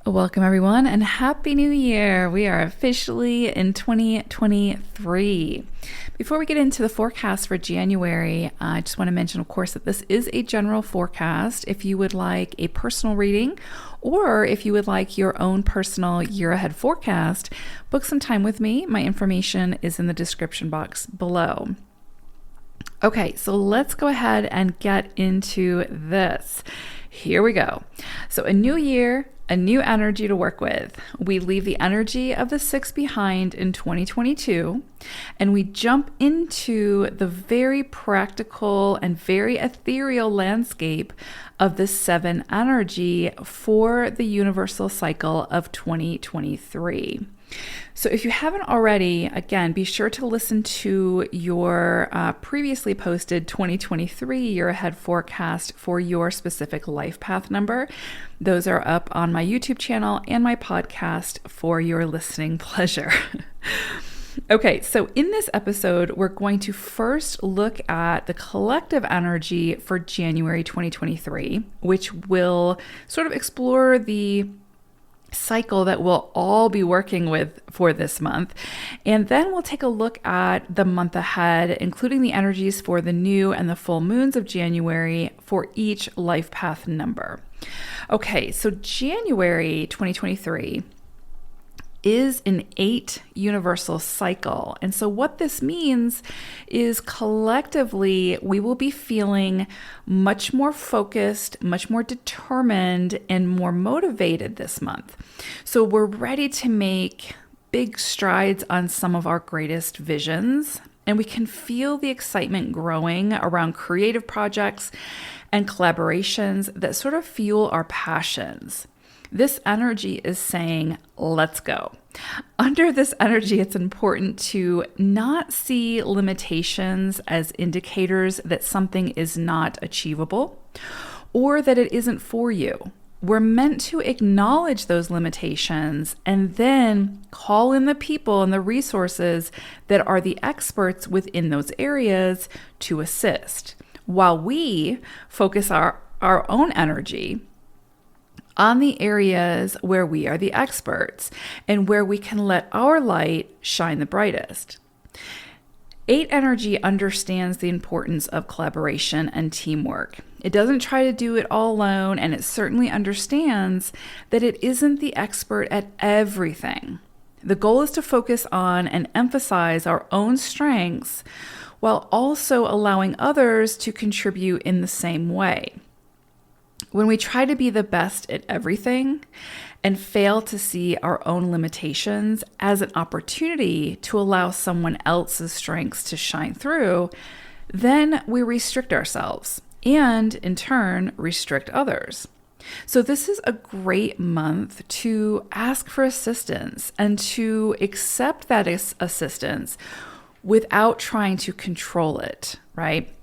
Welcome, everyone, and Happy New Year. We are officially in 2023. Before we get into the forecast for January, I just want to mention, of course, that this is a general forecast. If you would like a personal reading, or if you would like your own personal year ahead forecast, book some time with me. My information is in the description box below. Okay, so let's go ahead and get into this. Here we go. So a new year, a new energy to work with. We leave the energy of the 6 behind in 2022, and we jump into the very practical and very ethereal landscape of the 7 energy for the universal cycle of 2023. So if you haven't already, again, be sure to listen to your previously posted 2023 year ahead forecast for your specific life path number. Those are up on my YouTube channel and my podcast for your listening pleasure. Okay, so in this episode, we're going to first look at the collective energy for January 2023, which will sort of explore the cycle that we'll all be working with for this month. And then we'll take a look at the month ahead, including the energies for the new and the full moons of January for each life path number. Okay, so January 2023 is an 8 universal cycle. And so what this means is collectively we will be feeling much more focused, much more determined, and more motivated this month. So we're ready to make big strides on some of our greatest visions, and we can feel the excitement growing around creative projects and collaborations that sort of fuel our passions. This energy is saying, let's go. Under this energy, it's important to not see limitations as indicators that something is not achievable or that it isn't for you. We're meant to acknowledge those limitations and then call in the people and the resources that are the experts within those areas to assist, while we focus our own energy on the areas where we are the experts and where we can let our light shine the brightest. 8 energy understands the importance of collaboration and teamwork. It doesn't try to do it all alone, and it certainly understands that it isn't the expert at everything. The goal is to focus on and emphasize our own strengths while also allowing others to contribute in the same way. When we try to be the best at everything and fail to see our own limitations as an opportunity to allow someone else's strengths to shine through, then we restrict ourselves and, in turn, restrict others. So this is a great month to ask for assistance and to accept that assistance without trying to control it, right?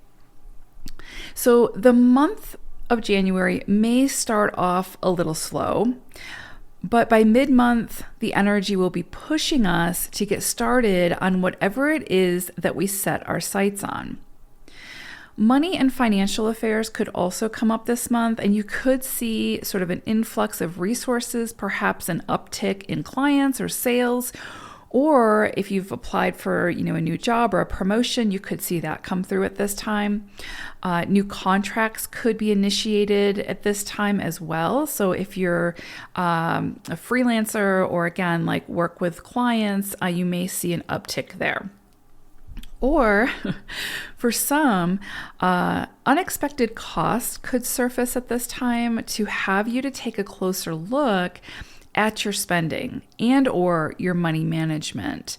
So the month of January may start off a little slow, but by mid-month, the energy will be pushing us to get started on whatever it is that we set our sights on. Money and financial affairs could also come up this month, and you could see sort of an influx of resources, perhaps an uptick in clients or sales. Or if you've applied for, a new job or a promotion, you could see that come through at this time. New contracts could be initiated at this time as well. So if you're a freelancer or again, like work with clients, you may see an uptick there. Or for some, unexpected costs could surface at this time to have you to take a closer look at your spending and or your money management.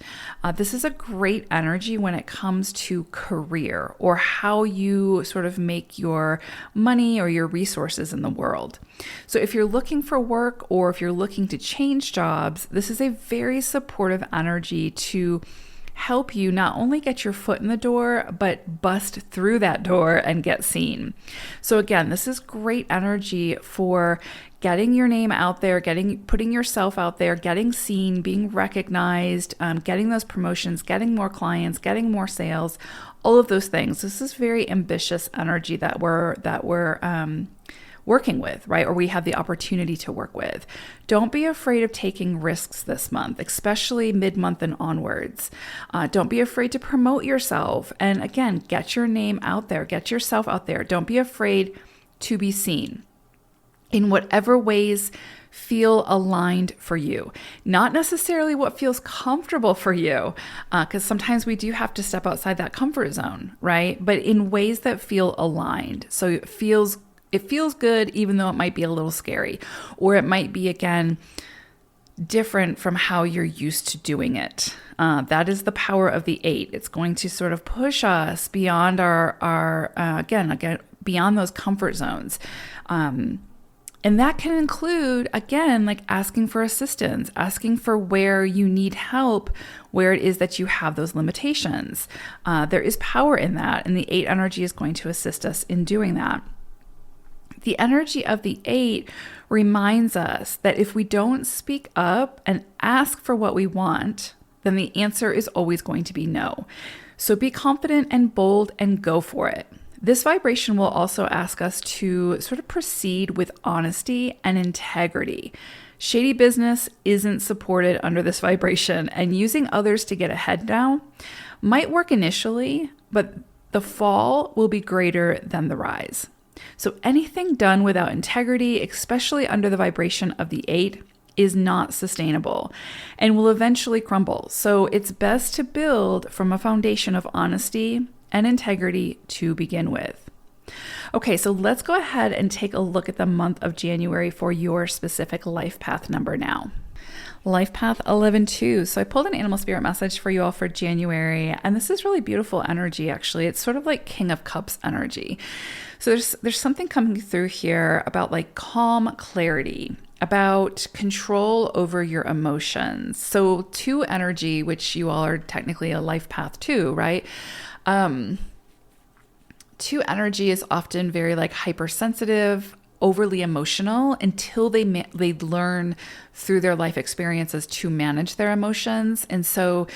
This is a great energy when it comes to career or how you sort of make your money or your resources in the world. So if you're looking for work or if you're looking to change jobs, this is a very supportive energy to help you not only get your foot in the door, but bust through that door and get seen. So again, this is great energy for getting your name out there, putting yourself out there, getting seen, being recognized, getting those promotions, getting more clients, getting more sales, all of those things. This is very ambitious energy that we're working with, right? Or we have the opportunity to work with. Don't be afraid of taking risks this month, especially mid-month and onwards. Don't be afraid to promote yourself. And again, get your name out there, get yourself out there. Don't be afraid to be seen in whatever ways feel aligned for you. Not necessarily what feels comfortable for you, because sometimes we do have to step outside that comfort zone, right? But in ways that feel aligned. So it feels good, even though it might be a little scary, or it might be, again, different from how you're used to doing it. That is the power of the 8. It's going to sort of push us beyond our again, beyond those comfort zones. And that can include, again, like asking for assistance, asking for where you need help, where it is that you have those limitations. There is power in that, and the 8 energy is going to assist us in doing that. The energy of the 8 reminds us that if we don't speak up and ask for what we want, then the answer is always going to be no. So be confident and bold and go for it. This vibration will also ask us to sort of proceed with honesty and integrity. Shady business isn't supported under this vibration, and using others to get ahead now might work initially, but the fall will be greater than the rise. So anything done without integrity, especially under the vibration of the 8, is not sustainable and will eventually crumble. So it's best to build from a foundation of honesty and integrity to begin with. Okay, so let's go ahead and take a look at the month of January for your specific life path number now. Life path 11-2. So I pulled an animal spirit message for you all for January, and this is really beautiful energy, actually. It's sort of like King of Cups energy. So there's something coming through here about like calm clarity, about control over your emotions. So 2 energy, which you all are technically a life path 2, right? 2 energy is often very like hypersensitive, overly emotional until they learn through their life experiences to manage their emotions. And so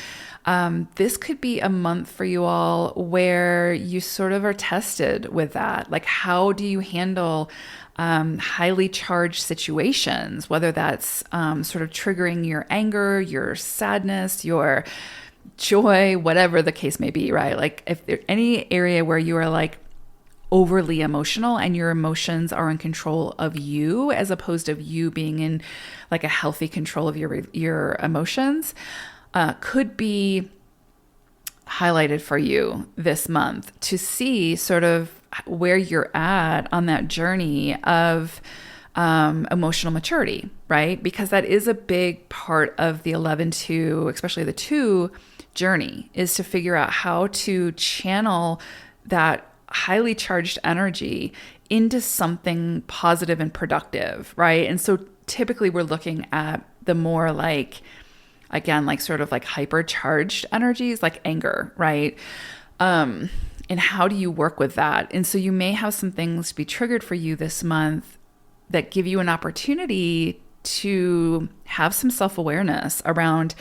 this could be a month for you all where you sort of are tested with that. Like, how do you handle highly charged situations, whether that's sort of triggering your anger, your sadness, your joy, whatever the case may be, right? Like if there's any area where you are like overly emotional and your emotions are in control of you as opposed to you being in like a healthy control of your emotions, could be highlighted for you this month to see sort of where you're at on that journey of emotional maturity, right? Because that is a big part of the 11-2, especially the 2 journey, is to figure out how to channel that highly charged energy into something positive and productive, right? And so typically we're looking at the more like, again, like sort of like hypercharged energies like anger, right? And how do you work with that? And so you may have some things be triggered for you this month that give you an opportunity to have some self-awareness around,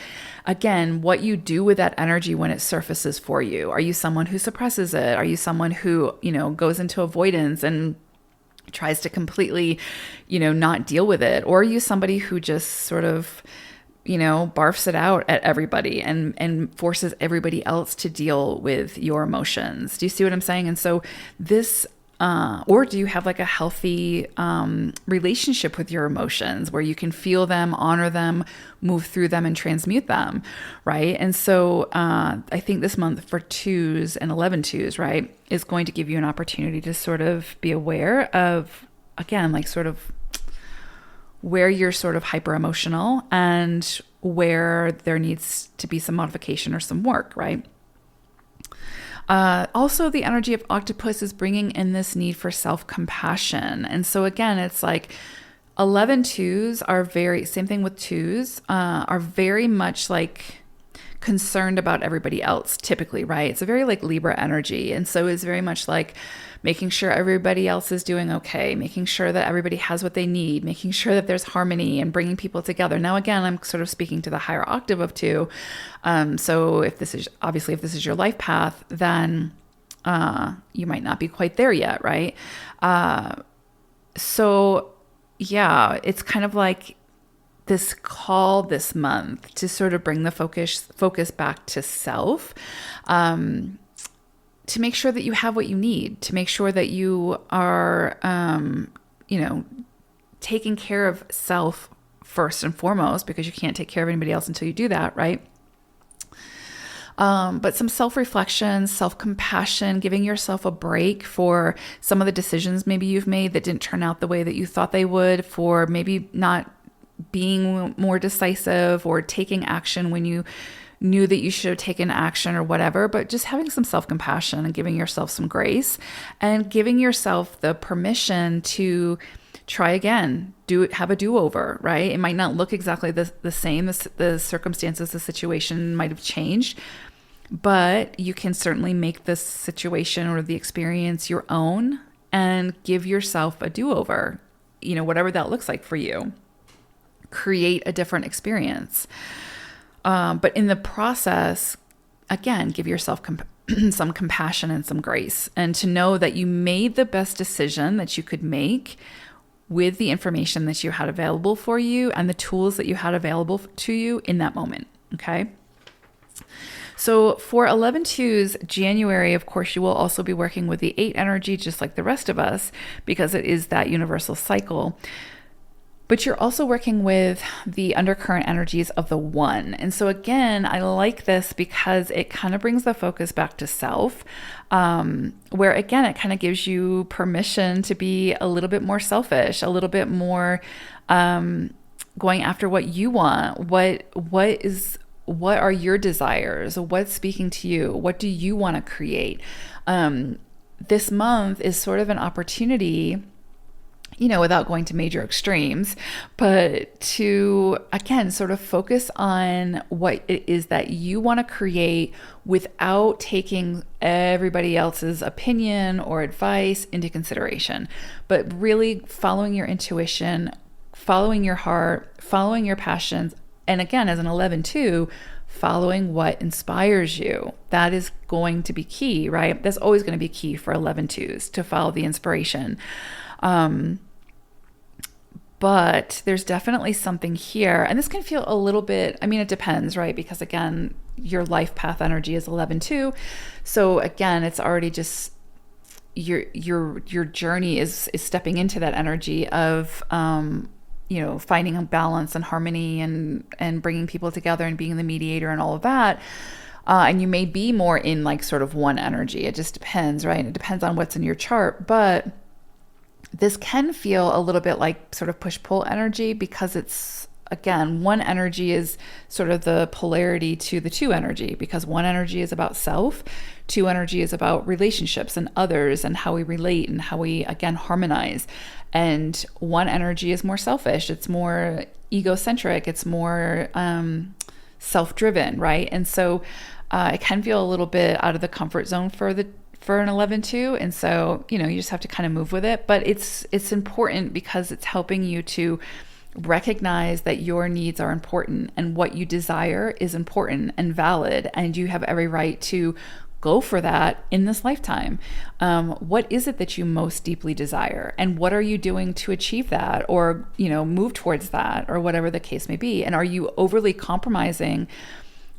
again, what you do with that energy when it surfaces for you. Are you someone who suppresses it? Are you someone who, goes into avoidance and tries to completely, not deal with it? Or are you somebody who just sort of, barfs it out at everybody and forces everybody else to deal with your emotions? Do you see what I'm saying? And so this or do you have like a healthy relationship with your emotions where you can feel them, honor them, move through them, and transmute them, right? And so I think this month for 2s and 11-2s, right, is going to give you an opportunity to sort of be aware of, again, like sort of where you're sort of hyper emotional and where there needs to be some modification or some work, right? Also, the energy of octopus is bringing in this need for self-compassion. And so again, it's like 11-2s are same thing with 2s, are very much like concerned about everybody else typically, right? It's a very like Libra energy. And so it's very much like making sure everybody else is doing okay, making sure that everybody has what they need, making sure that there's harmony and bringing people together. Now, again, I'm sort of speaking to the higher octave of 2. So if this is your life path, then you might not be quite there yet, right? So yeah, it's kind of like this call this month to sort of bring the focus back to self, to make sure that you have what you need, to make sure that you are, taking care of self first and foremost, because you can't take care of anybody else until you do that, right? But some self-reflection, self-compassion, giving yourself a break for some of the decisions maybe you've made that didn't turn out the way that you thought they would, for maybe not being more decisive or taking action when you knew that you should have taken action or whatever, but just having some self-compassion and giving yourself some grace and giving yourself the permission to try again, have a do-over, right? It might not look exactly the same. The circumstances, the situation might have changed, but you can certainly make this situation or the experience your own and give yourself a do-over, whatever that looks like for you. Create a different experience. But in the process, again, give yourself some compassion and some grace, and to know that you made the best decision that you could make with the information that you had available for you and the tools that you had available to you in that moment. Okay. So for 11/2's January, of course, you will also be working with the 8 energy, just like the rest of us, because it is that universal cycle. But you're also working with the undercurrent energies of the 1. And so again, I like this because it kind of brings the focus back to self, where again, it kind of gives you permission to be a little bit more selfish, a little bit more going after what you want. What are your desires? What's speaking to you? What do you want to create? This month is sort of an opportunity, without going to major extremes, but to, again, sort of focus on what it is that you want to create without taking everybody else's opinion or advice into consideration, but really following your intuition, following your heart, following your passions. And again, as an 11/2, following what inspires you. That is going to be key, right? That's always going to be key for 11/2s, to follow the inspiration. But there's definitely something here, and this can feel a little bit, it depends, right? Because again, your life path energy is 11/2. So again, it's already just your journey is stepping into that energy of, finding a balance and harmony and bringing people together and being the mediator and all of that. And you may be more in like sort of 1 energy. It just depends, right? It depends on what's in your chart, but this can feel a little bit like sort of push-pull energy, because it's, again, 1 energy is sort of the polarity to the 2 energy, because 1 energy is about self, 2 energy is about relationships and others and how we relate and how we, again, harmonize. And 1 energy is more selfish. It's more egocentric. It's more self-driven, right? And so it can feel a little bit out of the comfort zone for an 11/2. And so, you just have to kind of move with it. But it's important because it's helping you to recognize that your needs are important and what you desire is important and valid. And you have every right to go for that in this lifetime. What is it that you most deeply desire? And what are you doing to achieve that, or, move towards that, or whatever the case may be? And are you overly compromising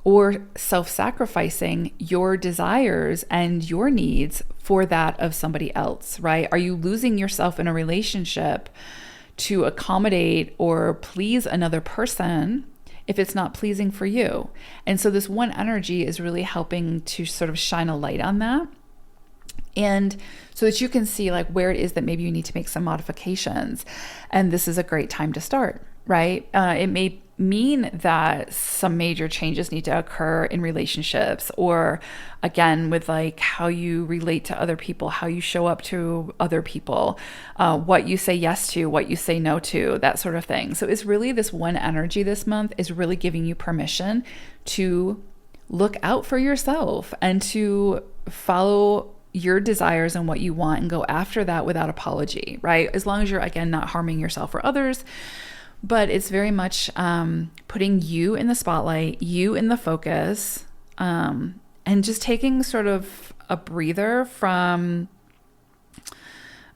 or self-sacrificing your desires and your needs for that of somebody else, right? Are you losing yourself in a relationship to accommodate or please another person if it's not pleasing for you? And so this 1 energy is really helping to sort of shine a light on that. And so that you can see like where it is that maybe you need to make some modifications. And this is a great time to start, right? It may mean that some major changes need to occur in relationships, or again, with like how you relate to other people, how you show up to other people, what you say yes to, what you say no to, that sort of thing. So it's really this 1 energy this month is really giving you permission to look out for yourself and to follow your desires and what you want and go after that without apology, right? As long as you're, again, not harming yourself or others. But it's very much putting you in the spotlight, you in the focus, and just taking sort of a breather from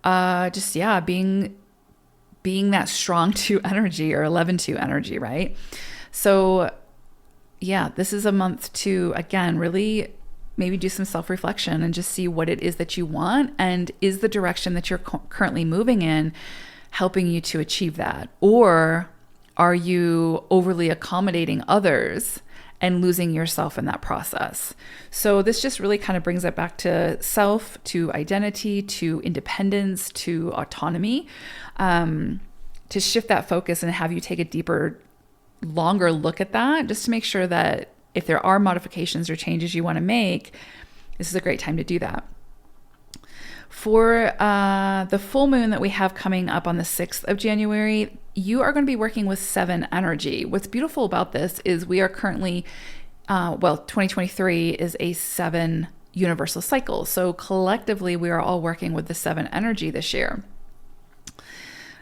being being that strong 2 energy or 11-2 energy, right? So yeah, this is a month to, again, really maybe do some self-reflection and just see what it is that you want, and is the direction that you're currently moving in helping you to achieve that? Or are you overly accommodating others and losing yourself in that process? So this just really kind of brings it back to self, to identity, to independence, to autonomy, to shift that focus and have you take a deeper, longer look at that, just to make sure that if there are modifications or changes you want to make, this is a great time to do that. For the full moon that we have coming up on the 6th of January, you are going to be working with 7 energy. What's beautiful about this is we are currently, 2023 is a 7 universal cycle. So collectively, we are all working with the 7 energy this year.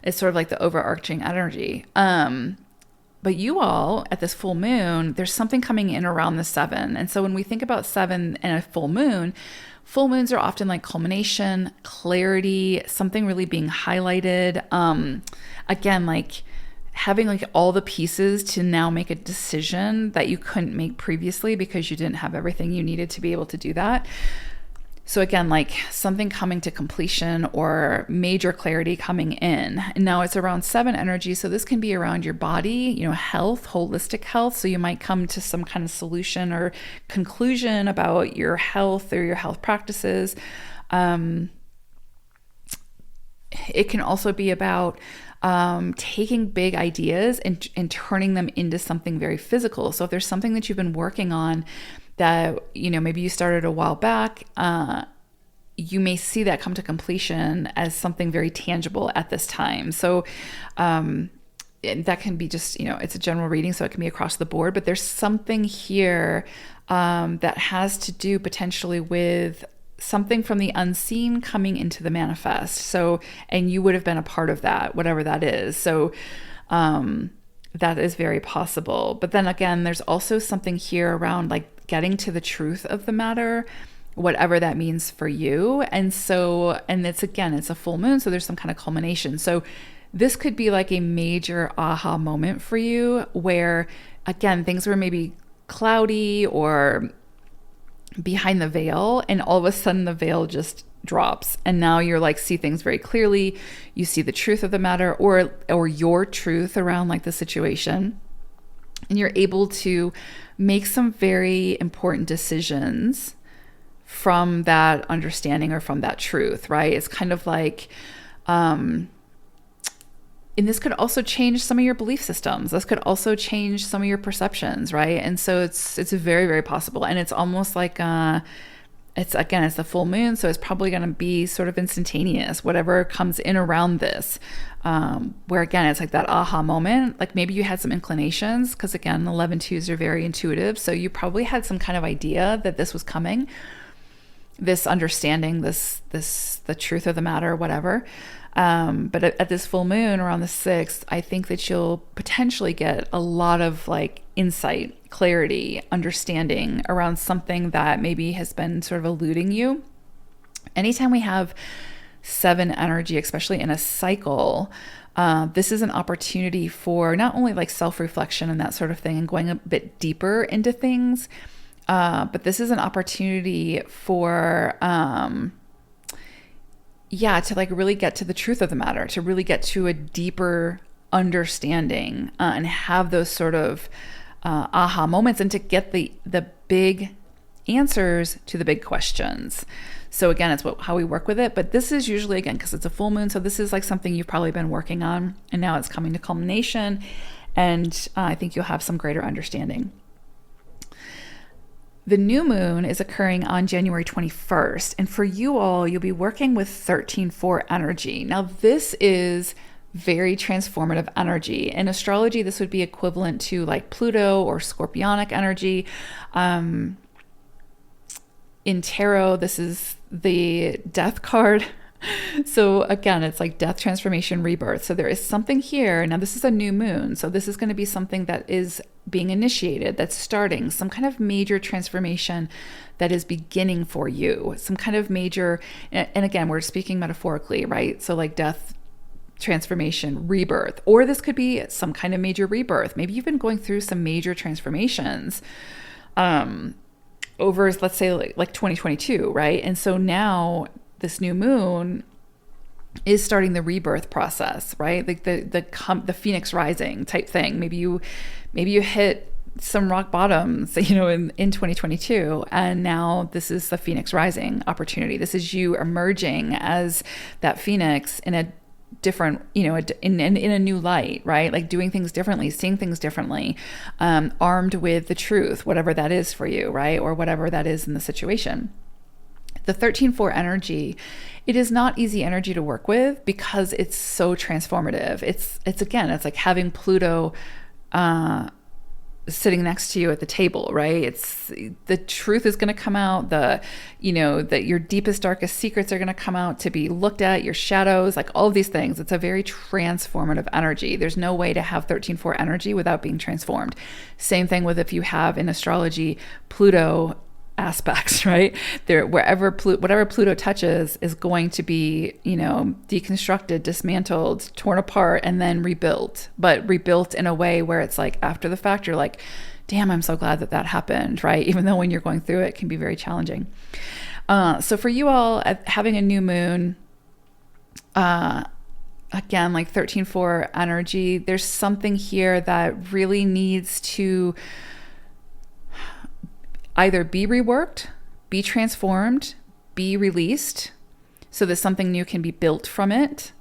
It's sort of like the overarching energy. But you all, at this full moon, there's something coming in around the 7. And so when we think about 7 and a full moons are often like culmination, clarity, something really being highlighted. Again, like having like all the pieces to now make a decision that you couldn't make previously because you didn't have everything you needed to be able to do that. So again, like something coming to completion or major clarity coming in. And now it's around 7 energy. So this can be around your body, health, holistic health. So you might come to some kind of solution or conclusion about your health or your health practices. It can also be about taking big ideas and turning them into something very physical. So if there's something that you've been working on that, maybe you started a while back, you may see that come to completion as something very tangible at this time. So that can be just, it's a general reading, so it can be across the board, but there's something here that has to do potentially with something from the unseen coming into the manifest. So, and you would have been a part of that, whatever that is. So, that is very possible. But then again, there's also something here around like getting to the truth of the matter, whatever that means for you. And so, and it's a full moon, so there's some kind of culmination. So this could be like a major aha moment for you where, again, things were maybe cloudy or behind the veil, and all of a sudden the veil just drops, and now you're like see things very clearly. You see the truth of the matter, or your truth around like the situation, and you're able to make some very important decisions from that understanding or from that truth, right? It's kind of like and this could also change some of your belief systems. This could also change some of your perceptions, right? And so it's very, very possible. And it's almost like it's the full moon, so it's probably going to be sort of instantaneous, whatever comes in around this, where again, it's like that aha moment. Like maybe you had some inclinations, because again, 11-2s are very intuitive. So you probably had some kind of idea that this was coming, this understanding, the truth of the matter, whatever. But at this full moon around the 6th, I think that you'll potentially get a lot of like insight, clarity, understanding around something that maybe has been sort of eluding you. Anytime we have 7 energy, especially in a cycle, this is an opportunity for not only like self-reflection and that sort of thing and going a bit deeper into things, but this is an opportunity for to like really get to the truth of the matter, to really get to a deeper understanding and have those sort of aha moments, and to get the big answers to the big questions. So again, it's how we work with it. But this is usually, again, because it's a full moon, so this is like something you've probably been working on, and now it's coming to culmination, and I think you'll have some greater understanding. The new moon is occurring on January 21st. And for you all, you'll be working with 13-4 energy. Now, this is very transformative energy. In astrology, this would be equivalent to like Pluto or scorpionic energy. In tarot, this is the death card. So again, it's like death, transformation, rebirth. So there is something here. Now, this is a new moon. So this is going to be something that is being initiated, that's starting, some kind of major transformation that is beginning for you, some kind of major, and again, we're speaking metaphorically, right? So like death, transformation, rebirth, or this could be some kind of major rebirth. Maybe you've been going through some major transformations over, let's say, like 2022, right? And so now this new moon is starting the rebirth process, right? Like the phoenix rising type thing. Maybe you hit some rock bottoms, in 2022, and now this is the phoenix rising opportunity. This is you emerging as that phoenix in a different, in a new light, right? Like doing things differently, seeing things differently, armed with the truth, whatever that is for you, right? Or whatever that is in the situation. The 13-4 energy, it is not easy energy to work with because it's so transformative. It's like having Pluto sitting next to you at the table, right? It's the truth is going to come out. That your deepest, darkest secrets are going to come out to be looked at, your shadows, like all of these things. It's a very transformative energy. There's no way to have 13-4 energy without being transformed. Same thing with if you have in astrology, Pluto aspects, right? Whatever Pluto touches is going to be, deconstructed, dismantled, torn apart, and then rebuilt. But rebuilt in a way where it's like after the fact, you're like, damn, I'm so glad that happened, right? Even though when you're going through it can be very challenging. So for you all, having a new moon, again, like 13-4 energy, there's something here that really needs to either be reworked, be transformed, be released so that something new can be built from it.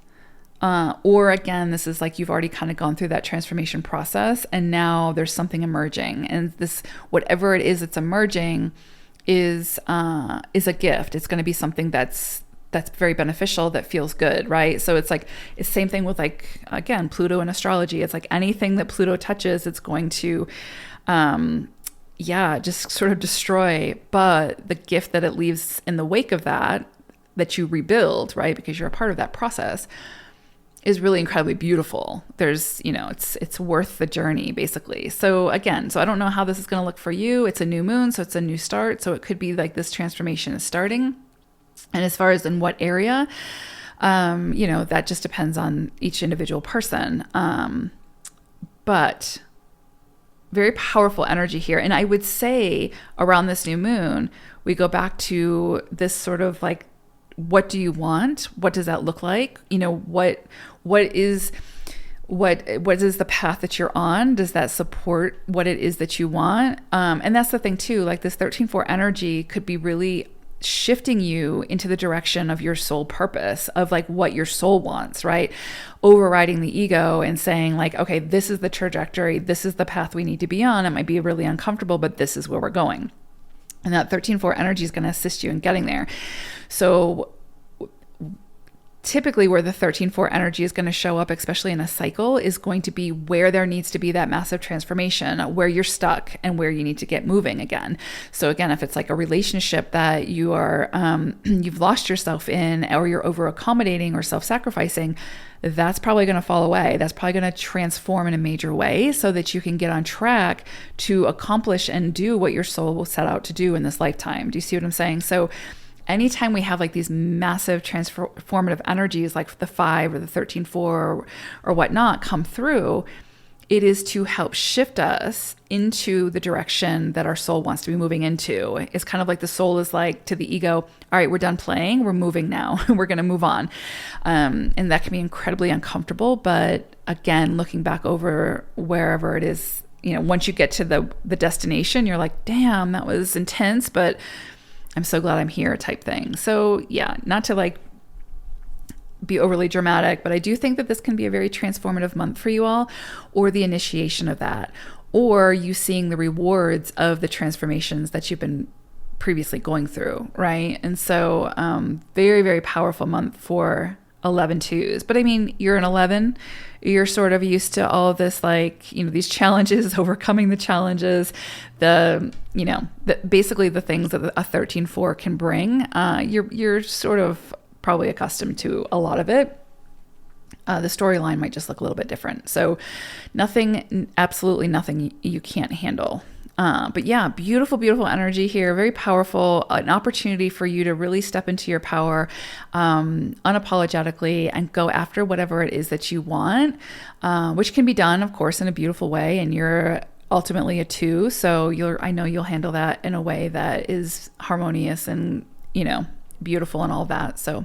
Or again, this is like you've already kind of gone through that transformation process and now there's something emerging. And this, whatever it is that's emerging is a gift. It's going to be something that's very beneficial, that feels good, right? So it's like, it's the same thing with like, again, Pluto and astrology. It's like anything that Pluto touches, it's going to, just sort of destroy. But the gift that it leaves in the wake of that you rebuild, right? Because you're a part of that process, is really incredibly beautiful. There's, it's worth the journey, basically. So again, I don't know how this is going to look for you. It's a new moon, so it's a new start. So it could be like this transformation is starting. And as far as in what area, that just depends on each individual person. But very powerful energy here. And I would say around this new moon, we go back to this sort of like, what do you want? What does that look like? What is the path that you're on? Does that support what it is that you want? And that's the thing too, like this 13-4 energy could be really shifting you into the direction of your soul purpose, of like what your soul wants, right? Overriding the ego and saying like, okay, this is the trajectory. This is the path we need to be on. It might be really uncomfortable, but this is where we're going. And that 13-4 energy is going to assist you in getting there. So typically where the 13-4 energy is going to show up, especially in a cycle, is going to be where there needs to be that massive transformation, where you're stuck and where you need to get moving again. So again, if it's like a relationship that you are, you've lost yourself in, or you're over accommodating or self-sacrificing, that's probably going to fall away. That's probably going to transform in a major way so that you can get on track to accomplish and do what your soul will set out to do in this lifetime. Do you see what I'm saying? So anytime we have like these massive transformative energies like the 5 or the 13-4 or whatnot come through, it is to help shift us into the direction that our soul wants to be moving into. It's kind of like the soul is like to the ego, all right, we're done playing, we're moving now, we're going to move on. And that can be incredibly uncomfortable. But again, looking back over wherever it is, once you get to the destination, you're like, damn, that was intense, but I'm so glad I'm here type thing. So yeah, not to like be overly dramatic, but I do think that this can be a very transformative month for you all, or the initiation of that, or you seeing the rewards of the transformations that you've been previously going through, right? And so very, very powerful month for 11-2s. But I mean, you're an 11, you're sort of used to all of this, like, these challenges, overcoming the challenges, basically the things that a 13-4 can bring. You're sort of probably accustomed to a lot of it. The storyline might just look a little bit different. So absolutely nothing you can't handle. But yeah, beautiful, beautiful energy here. Very powerful, an opportunity for you to really step into your power unapologetically and go after whatever it is that you want, which can be done, of course, in a beautiful way. And you're ultimately a 2. So I know you'll handle that in a way that is harmonious and, beautiful and all that. So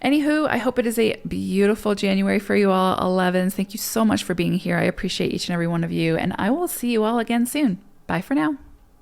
anywho, I hope it is a beautiful January for you all 11s. Thank you so much for being here. I appreciate each and every one of you, and I will see you all again soon. Bye for now.